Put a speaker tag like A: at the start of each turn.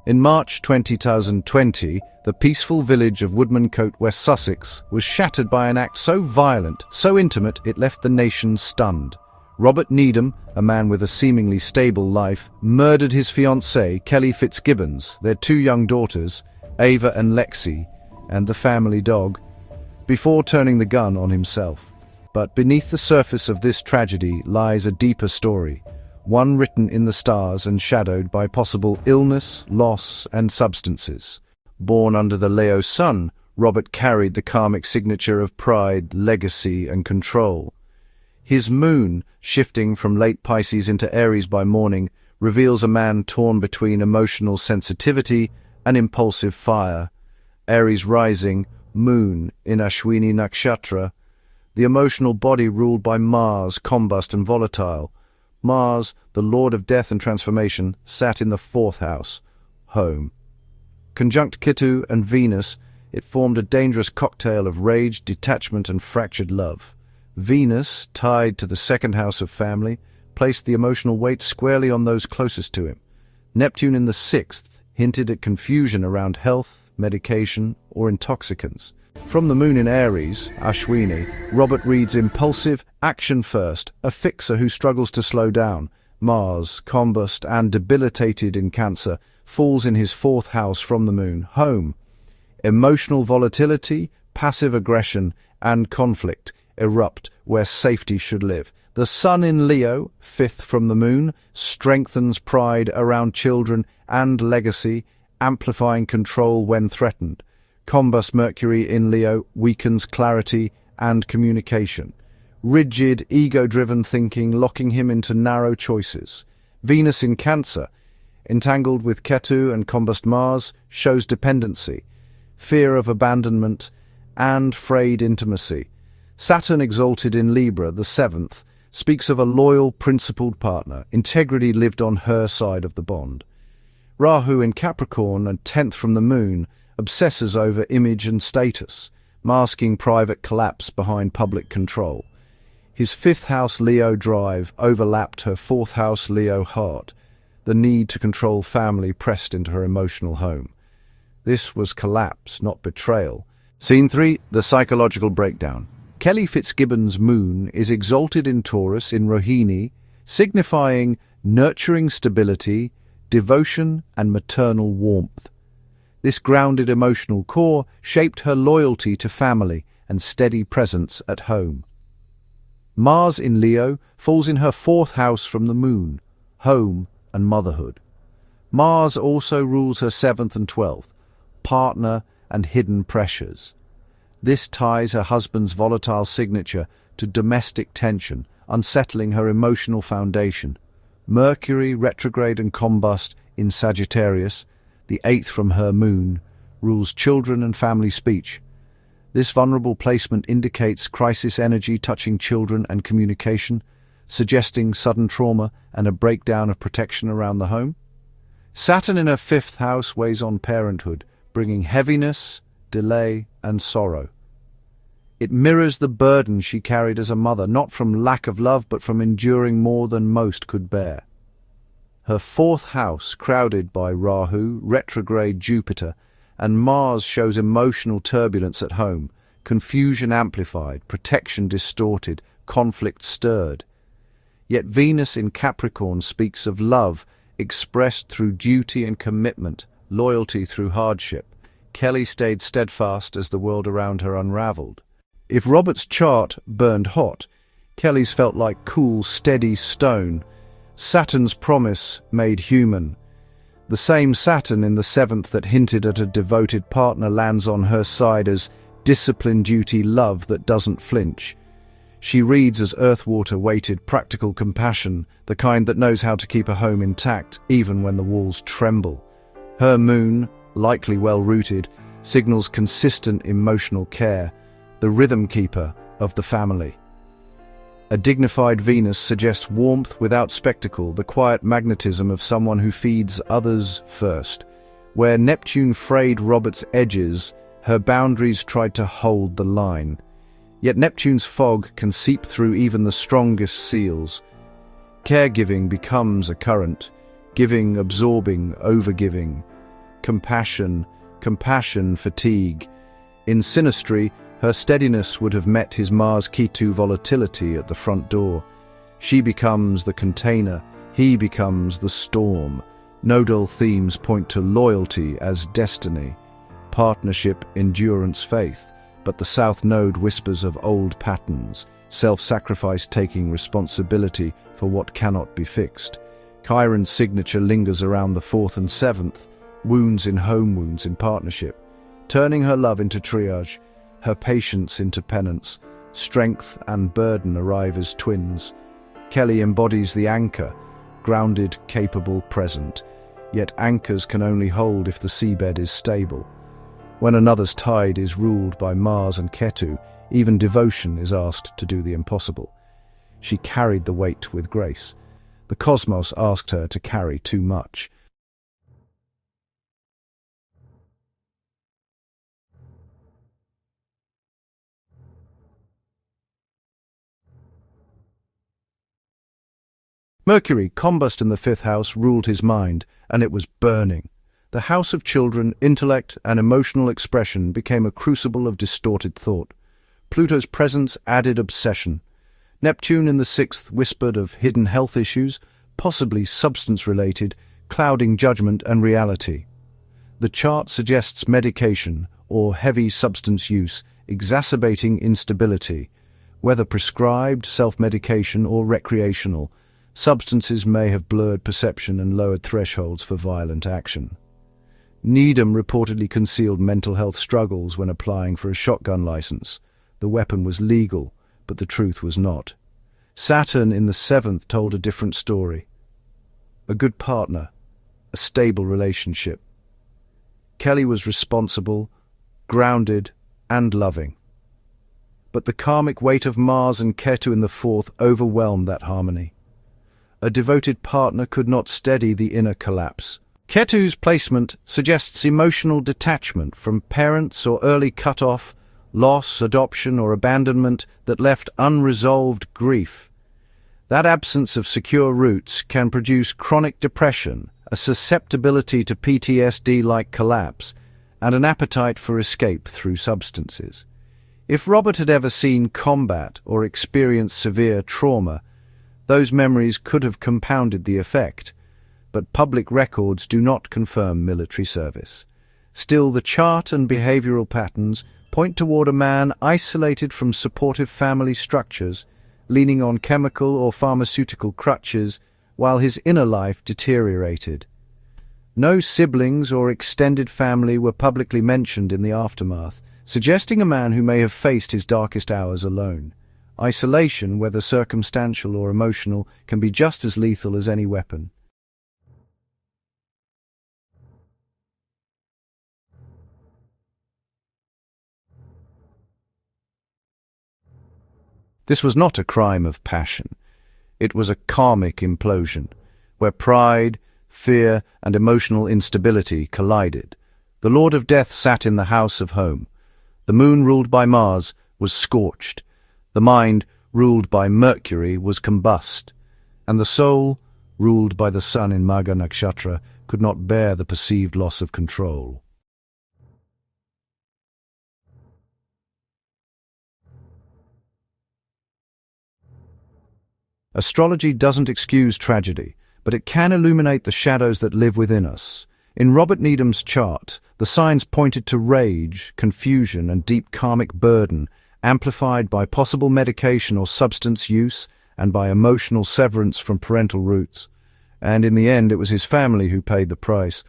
A: In March 2020, the peaceful village of Woodmancote, West Sussex, was shattered by an act so violent, so intimate, it left the nation stunned. Robert Needham, a man with a seemingly stable life, murdered his fiancée, Kelly Fitzgibbons, their two young daughters, Ava and Lexi, and the family dog, before turning the gun on himself. But beneath the surface of this tragedy lies a deeper story, one written in the stars and shadowed by possible illness, loss, and substances. Born under the Leo sun, Robert carried the karmic signature of pride, legacy, and control. His moon, shifting from late Pisces into Aries by morning, reveals a man torn between emotional sensitivity and impulsive fire. Aries rising, moon in Ashwini Nakshatra, the emotional body ruled by Mars, combust and volatile. Mars, the lord of death and transformation, sat in the fourth house, home. Conjunct Ketu and Venus, it formed a dangerous cocktail of rage, detachment and fractured love. Venus, tied to the second house of family, placed the emotional weight squarely on those closest to him. Neptune in the sixth hinted at confusion around health, medication or intoxicants. From the moon in Aries, Ashwini, Robert reads impulsive, action first, a fixer who struggles to slow down. Mars, combust and debilitated in Cancer, falls in his fourth house from the moon, home. Emotional volatility, passive aggression and conflict erupt where safety should live. The sun in Leo, fifth from the moon, strengthens pride around children and legacy, amplifying control when threatened. Combust Mercury in Leo weakens clarity and communication. Rigid, ego-driven thinking locking him into narrow choices. Venus in Cancer, entangled with Ketu and combust Mars, shows dependency, fear of abandonment, and frayed intimacy. Saturn exalted in Libra, the seventh, speaks of a loyal, principled partner, integrity lived on her side of the bond. Rahu in Capricorn, and 10th from the moon, obsesses over image and status, masking private collapse behind public control. His fifth house Leo drive overlapped her fourth house Leo heart, the need to control family pressed into her emotional home. This was collapse, not betrayal. Scene 3, the psychological breakdown. Kelly Fitzgibbons' moon is exalted in Taurus in Rohini, signifying nurturing stability, devotion and maternal warmth. This grounded emotional core shaped her loyalty to family and steady presence at home. Mars in Leo falls in her fourth house from the moon, home and motherhood. Mars also rules her 7th and 12th, partner and hidden pressures. This ties her husband's volatile signature to domestic tension, unsettling her emotional foundation. Mercury, retrograde and combust in Sagittarius, the 8th from her moon, rules children and family speech. This vulnerable placement indicates crisis energy touching children and communication, suggesting sudden trauma and a breakdown of protection around the home. Saturn in her 5th house weighs on parenthood, bringing heaviness, delay, and sorrow. It mirrors the burden she carried as a mother, not from lack of love, but from enduring more than most could bear. Her 4th house, crowded by Rahu, retrograde Jupiter, and Mars shows emotional turbulence at home, confusion amplified, protection distorted, conflict stirred. Yet Venus in Capricorn speaks of love expressed through duty and commitment, loyalty through hardship. Kelly stayed steadfast as the world around her unraveled. If Robert's chart burned hot, Kelly's felt like cool, steady stone, Saturn's promise made human. The same Saturn in the 7th that hinted at a devoted partner lands on her side as discipline, duty, love that doesn't flinch. She reads as earthwater weighted, practical compassion, the kind that knows how to keep a home intact even when the walls tremble. Her moon, likely well-rooted, signals consistent emotional care, the rhythm keeper of the family. A dignified Venus suggests warmth without spectacle, the quiet magnetism of someone who feeds others first. Where Neptune frayed Robert's edges, her boundaries tried to hold the line. Yet Neptune's fog can seep through even the strongest seals. Caregiving becomes a current, giving, absorbing, overgiving. compassion, compassion, fatigue. In synastry, her steadiness would have met his Mars Ketu volatility at the front door. She becomes the container, he becomes the storm. Nodal themes point to loyalty as destiny, partnership, endurance, faith. But the South Node whispers of old patterns, self-sacrifice, taking responsibility for what cannot be fixed. Chiron's signature lingers around the 4th and 7th, wounds in home, wounds in partnership, turning her love into triage, her patience into penance. Strength and burden arrive as twins. Kelly embodies the anchor, grounded, capable, present. Yet anchors can only hold if the seabed is stable. When another's tide is ruled by Mars and Ketu, even devotion is asked to do the impossible. She carried the weight with grace. The cosmos asked her to carry too much. Mercury, combust in the 5th house, ruled his mind, and it was burning. The house of children, intellect, and emotional expression became a crucible of distorted thought. Pluto's presence added obsession. Neptune in the 6th whispered of hidden health issues, possibly substance-related, clouding judgment and reality. The chart suggests medication or heavy substance use, exacerbating instability. Whether prescribed, self-medication, or recreational, substances may have blurred perception and lowered thresholds for violent action. Needham reportedly concealed mental health struggles when applying for a shotgun license. The weapon was legal, but the truth was not. Saturn in the 7th told a different story. A good partner, a stable relationship. Kelly was responsible, grounded, and loving. But the karmic weight of Mars and Ketu in the 4th overwhelmed that harmony. A devoted partner could not steady the inner collapse. Ketu's placement suggests emotional detachment from parents or early cut-off, loss, adoption, or abandonment that left unresolved grief. That absence of secure roots can produce chronic depression, a susceptibility to PTSD-like collapse, and an appetite for escape through substances. If Robert had ever seen combat or experienced severe trauma, those memories could have compounded the effect. But public records do not confirm military service. Still, the chart and behavioral patterns point toward a man isolated from supportive family structures, leaning on chemical or pharmaceutical crutches while his inner life deteriorated. No siblings or extended family were publicly mentioned in the aftermath, suggesting a man who may have faced his darkest hours alone. Isolation, whether circumstantial or emotional, can be just as lethal as any weapon. This was not a crime of passion. It was a karmic implosion, where pride, fear, and emotional instability collided. The Lord of Death sat in the house of home. The moon, ruled by Mars, was scorched. The mind, ruled by Mercury, was combust. And the soul, ruled by the sun in Magha Nakshatra, could not bear the perceived loss of control. Astrology doesn't excuse tragedy, but it can illuminate the shadows that live within us. In Robert Needham's chart, the signs pointed to rage, confusion, and deep karmic burden, amplified by possible medication or substance use and by emotional severance from parental roots. And in the end, it was his family who paid the price.